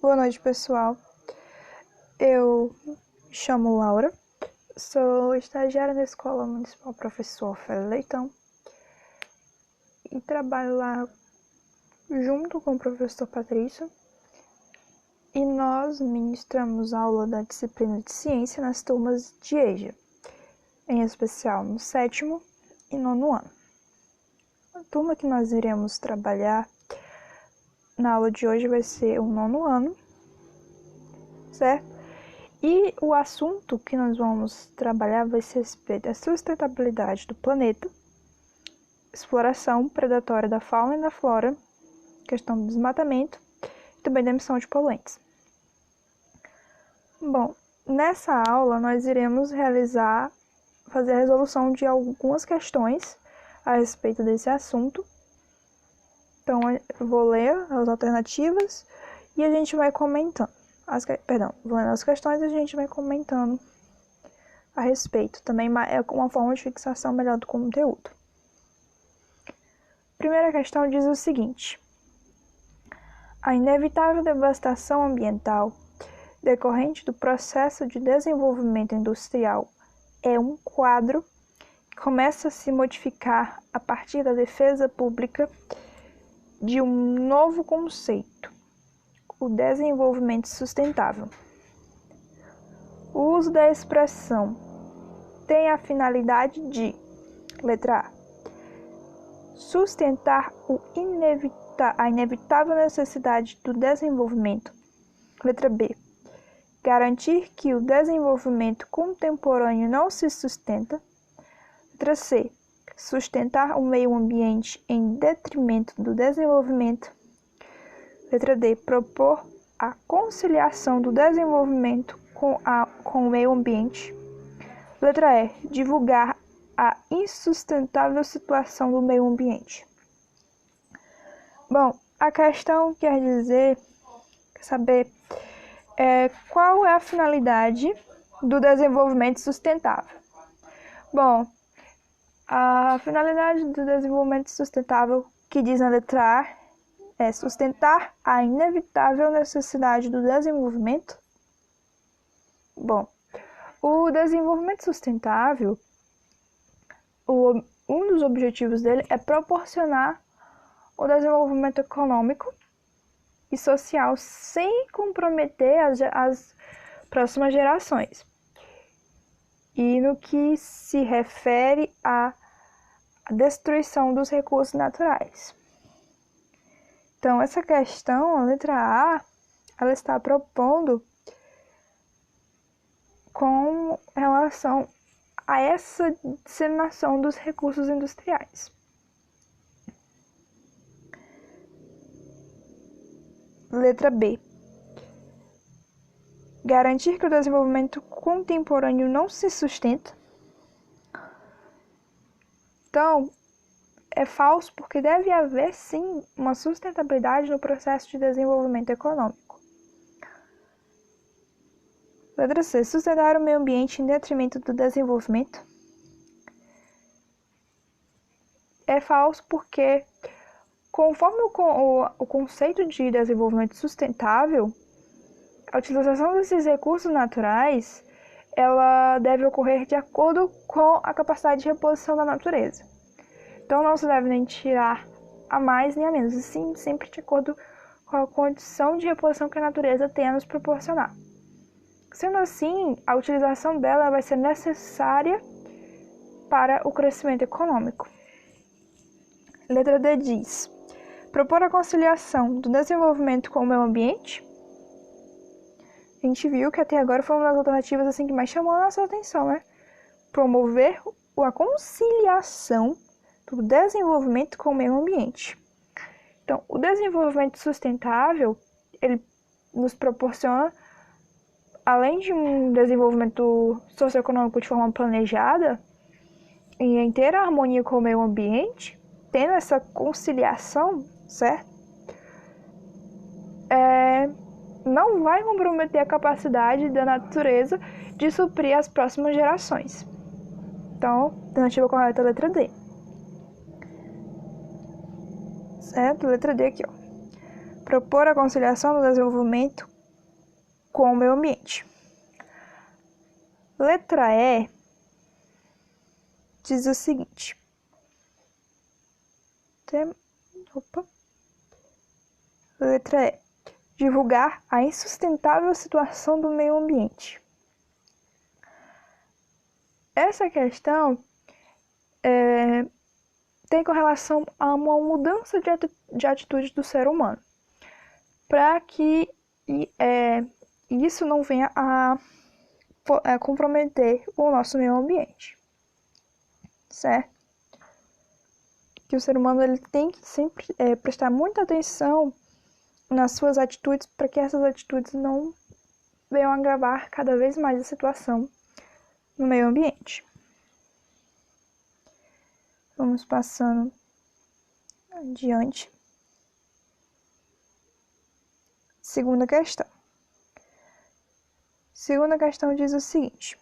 Boa noite, pessoal. Eu me chamo Laura, sou estagiária na Escola Municipal Professor Ofélia Leitão e trabalho lá junto com o professor Patrício, e nós ministramos aula da disciplina de ciência nas turmas de EJA, em especial no 7º e 9º ano. A turma que nós iremos trabalhar na aula de hoje vai ser o 9º ano, certo? E o assunto que nós vamos trabalhar vai ser a respeito da sustentabilidade do planeta, exploração predatória da fauna e da flora, questão do desmatamento e também da emissão de poluentes. Bom, nessa aula nós iremos fazer a resolução de algumas questões a respeito desse assunto. Então, eu vou ler as alternativas e a gente vai comentando. Vou lendo as questões e a gente vai comentando a respeito. Também é uma forma de fixação melhor do conteúdo. A primeira questão diz o seguinte: a inevitável devastação ambiental decorrente do processo de desenvolvimento industrial é um quadro que começa a se modificar a partir da defesa pública de um novo conceito, o desenvolvimento sustentável. O uso da expressão tem a finalidade de, letra A, sustentar a inevitável necessidade do desenvolvimento. Letra B, garantir que o desenvolvimento contemporâneo não se sustenta. Letra C, sustentar o meio ambiente em detrimento do desenvolvimento. Letra D, propor a conciliação do desenvolvimento com o meio ambiente. Letra E, divulgar a insustentável situação do meio ambiente. Bom, a questão quer saber qual é a finalidade do desenvolvimento sustentável. Bom, a finalidade do desenvolvimento sustentável, que diz na letra A, é sustentar a inevitável necessidade do desenvolvimento. Bom, o desenvolvimento sustentável, um dos objetivos dele é proporcionar o desenvolvimento econômico e social sem comprometer as próximas gerações. E no que se refere à destruição dos recursos naturais. Então, essa questão, a letra A, ela está propondo com relação a essa disseminação dos recursos industriais. Letra B, garantir que o desenvolvimento contemporâneo não se sustenta. Então, é falso porque deve haver, sim, uma sustentabilidade no processo de desenvolvimento econômico. Letra C, sustentar o meio ambiente em detrimento do desenvolvimento. É falso porque, conforme o conceito de desenvolvimento sustentável, a utilização desses recursos naturais, ela deve ocorrer de acordo com a capacidade de reposição da natureza. Então, não se deve nem tirar a mais nem a menos, e sim sempre de acordo com a condição de reposição que a natureza tem a nos proporcionar. Sendo assim, a utilização dela vai ser necessária para o crescimento econômico. Letra D diz: propor a conciliação do desenvolvimento com o meio ambiente. A gente viu que até agora foi uma das alternativas assim, que mais chamou a nossa atenção, né? Promover a conciliação do desenvolvimento com o meio ambiente. Então, o desenvolvimento sustentável, ele nos proporciona, além de um desenvolvimento socioeconômico de forma planejada, em inteira harmonia com o meio ambiente, tendo essa conciliação, certo? Não vai comprometer a capacidade da natureza de suprir as próximas gerações. Então, a alternativa correta é a letra D. Certo? Letra D aqui, ó. Propor a conciliação do desenvolvimento com o meio ambiente. Letra E diz o seguinte. Letra E. Divulgar a insustentável situação do meio ambiente. Essa questão tem correlação a uma mudança de atitude do ser humano, para que isso não venha a comprometer o nosso meio ambiente, certo? Que o ser humano ele tem que sempre prestar muita atenção nas suas atitudes, para que essas atitudes não venham a agravar cada vez mais a situação no meio ambiente. Vamos passando adiante. Segunda questão. Segunda questão diz o seguinte.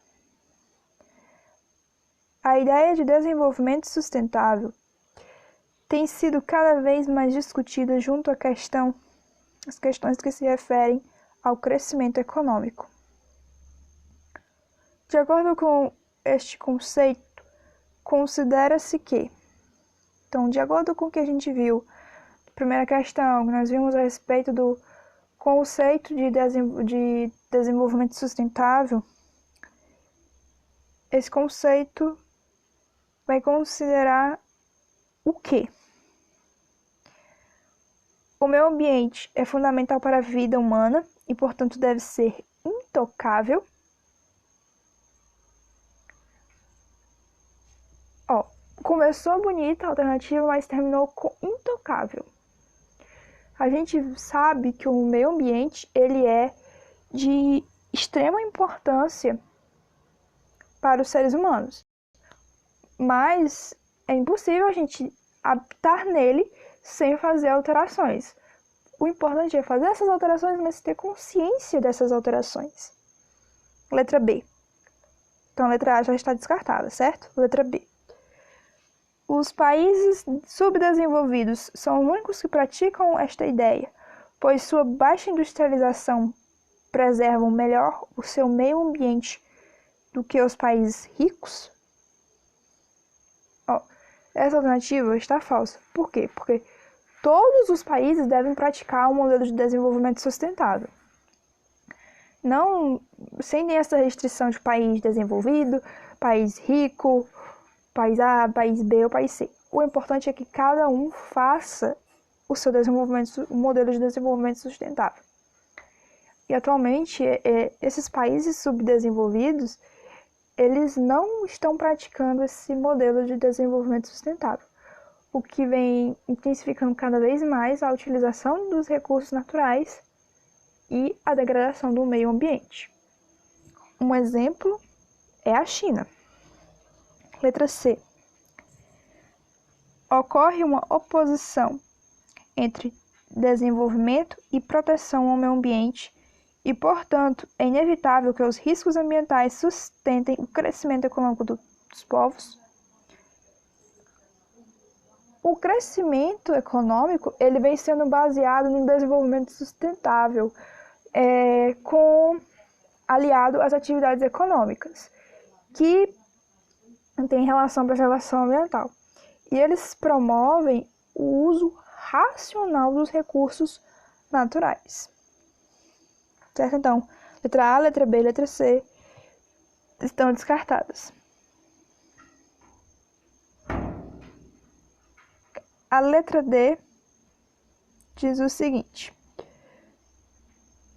A ideia de desenvolvimento sustentável tem sido cada vez mais discutida junto às questões que se referem ao crescimento econômico. De acordo com este conceito, considera-se que, então, de acordo com o que a gente viu, primeira questão, nós vimos a respeito do conceito de desenvolvimento sustentável. Esse conceito vai considerar o quê? O meio ambiente é fundamental para a vida humana e, portanto, deve ser intocável. Começou bonita a alternativa, mas terminou com intocável. A gente sabe que o meio ambiente ele é de extrema importância para os seres humanos, mas é impossível a gente habitar nele sem fazer alterações. O importante é fazer essas alterações, mas ter consciência dessas alterações. Letra B. Então, a letra A já está descartada, certo? Letra B. Os países subdesenvolvidos são os únicos que praticam esta ideia, pois sua baixa industrialização preservam melhor o seu meio ambiente do que os países ricos? Essa alternativa está falsa. Por quê? Porque todos os países devem praticar um modelo de desenvolvimento sustentável. Não sem essa restrição de país desenvolvido, país rico, país A, país B ou país C. O importante é que cada um faça o seu modelo de desenvolvimento sustentável. E atualmente, esses países subdesenvolvidos, eles não estão praticando esse modelo de desenvolvimento sustentável, o que vem intensificando cada vez mais a utilização dos recursos naturais e a degradação do meio ambiente. Um exemplo é a China. Letra C. Ocorre uma oposição entre desenvolvimento e proteção ao meio ambiente e, portanto, é inevitável que os riscos ambientais sustentem o crescimento econômico dos povos. O crescimento econômico ele vem sendo baseado no desenvolvimento sustentável, aliado às atividades econômicas, que tem relação à preservação ambiental. E eles promovem o uso racional dos recursos naturais. Certo? Então, letra A, letra B e letra C estão descartadas. A letra D diz o seguinte: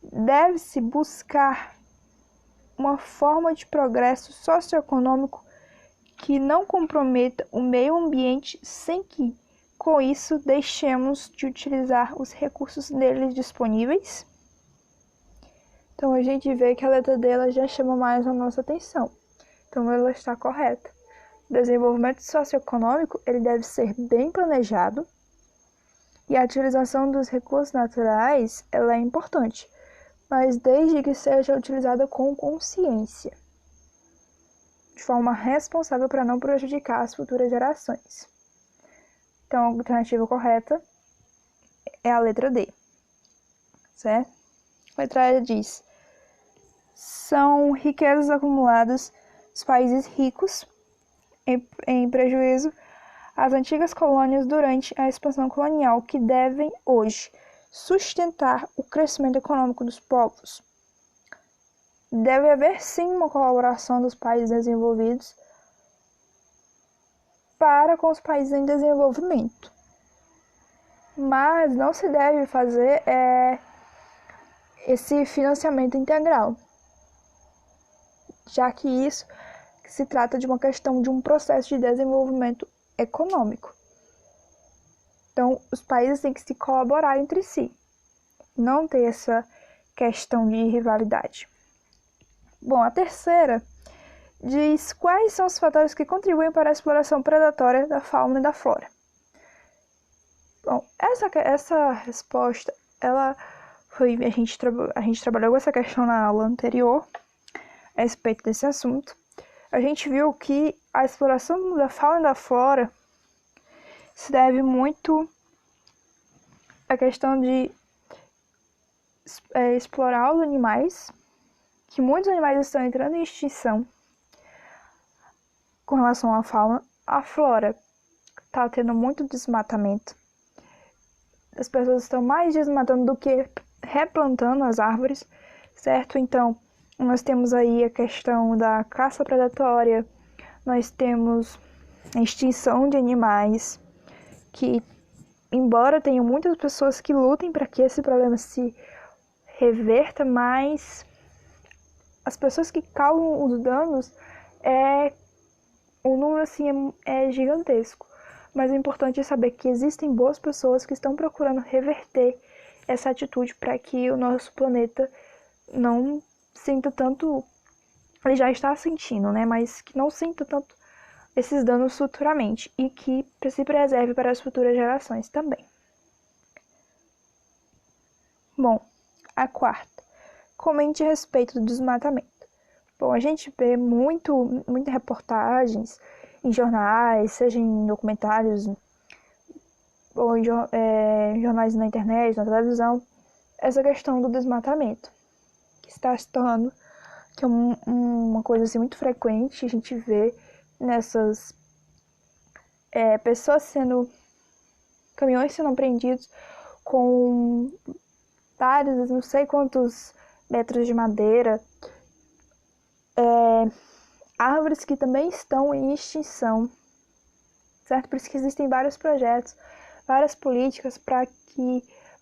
deve-se buscar uma forma de progresso socioeconômico que não comprometa o meio ambiente sem que, com isso, deixemos de utilizar os recursos neles disponíveis. Então, a gente vê que a letra dela já chama mais a nossa atenção. Então, ela está correta. O desenvolvimento socioeconômico ele deve ser bem planejado e a utilização dos recursos naturais ela é importante, mas desde que seja utilizada com consciência, de forma responsável para não prejudicar as futuras gerações. Então, a alternativa correta é a letra D, certo? A letra E diz: são riquezas acumuladas dos países ricos em prejuízo às antigas colônias durante a expansão colonial, que devem hoje sustentar o crescimento econômico dos povos. Deve haver sim uma colaboração dos países desenvolvidos para com os países em desenvolvimento, mas não se deve fazer esse financiamento integral, já que isso se trata de uma questão de um processo de desenvolvimento econômico. Então, os países têm que se colaborar entre si, não ter essa questão de rivalidade. Bom, a terceira diz quais são os fatores que contribuem para a exploração predatória da fauna e da flora. Bom, essa resposta, a gente trabalhou com essa questão na aula anterior, a respeito desse assunto. A gente viu que a exploração da fauna e da flora se deve muito à questão de explorar os animais, que muitos animais estão entrando em extinção com relação à fauna. A flora está tendo muito desmatamento. As pessoas estão mais desmatando do que replantando as árvores, certo? Então, nós temos aí a questão da caça predatória, nós temos a extinção de animais, que, embora tenham muitas pessoas que lutem para que esse problema se reverta, mas as pessoas que causam os danos, o número assim é gigantesco. Mas o importante é saber que existem boas pessoas que estão procurando reverter essa atitude para que o nosso planeta não sinta tanto, ele já está sentindo, né? Mas que não sinta tanto esses danos futuramente e que se preserve para as futuras gerações também. Bom, a quarta, comente a respeito do desmatamento. Bom, a gente vê muitas reportagens em jornais, seja em documentários ou em jornais na internet, na televisão, essa questão do desmatamento, que está se tornando que é uma coisa assim, muito frequente. A gente vê nessas caminhões sendo apreendidos com vários, não sei quantos metros de madeira, árvores que também estão em extinção, certo? Por isso que existem vários projetos, várias políticas para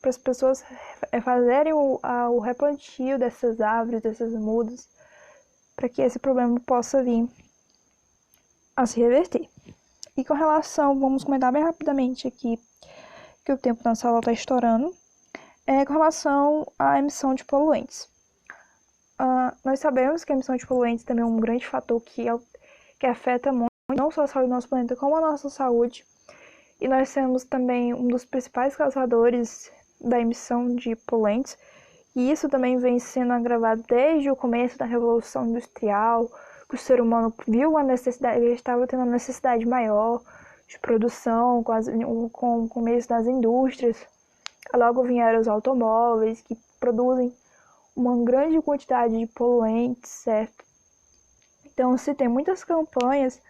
as pessoas fazerem o replantio dessas árvores, dessas mudas, para que esse problema possa vir a se reverter. E com relação, vamos comentar bem rapidamente aqui, que o tempo da sala está estourando, com relação à emissão de poluentes. Nós sabemos que a emissão de poluentes também é um grande fator que afeta muito, não só a saúde do nosso planeta, como a nossa saúde. E nós temos também um dos principais causadores da emissão de poluentes, e isso também vem sendo agravado desde o começo da Revolução Industrial, que o ser humano viu uma necessidade, ele estava tendo uma necessidade maior de produção com o começo das indústrias. Logo vieram os automóveis, que produzem uma grande quantidade de poluentes, certo? Então, se tem muitas campanhas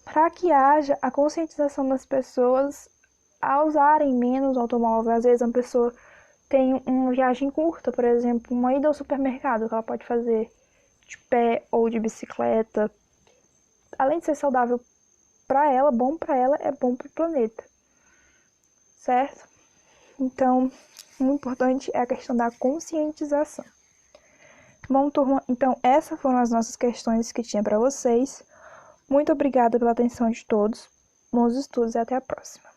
para que haja a conscientização das pessoas a usarem menos automóvel. Às vezes, uma pessoa tem uma viagem curta, por exemplo, uma ida ao supermercado, que ela pode fazer de pé ou de bicicleta. Além de ser saudável para ela, bom para ela, é bom para o planeta, certo? Então, o importante é a questão da conscientização. Bom, turma, então essas foram as nossas questões que tinha para vocês. Muito obrigada pela atenção de todos. Bons estudos e até a próxima.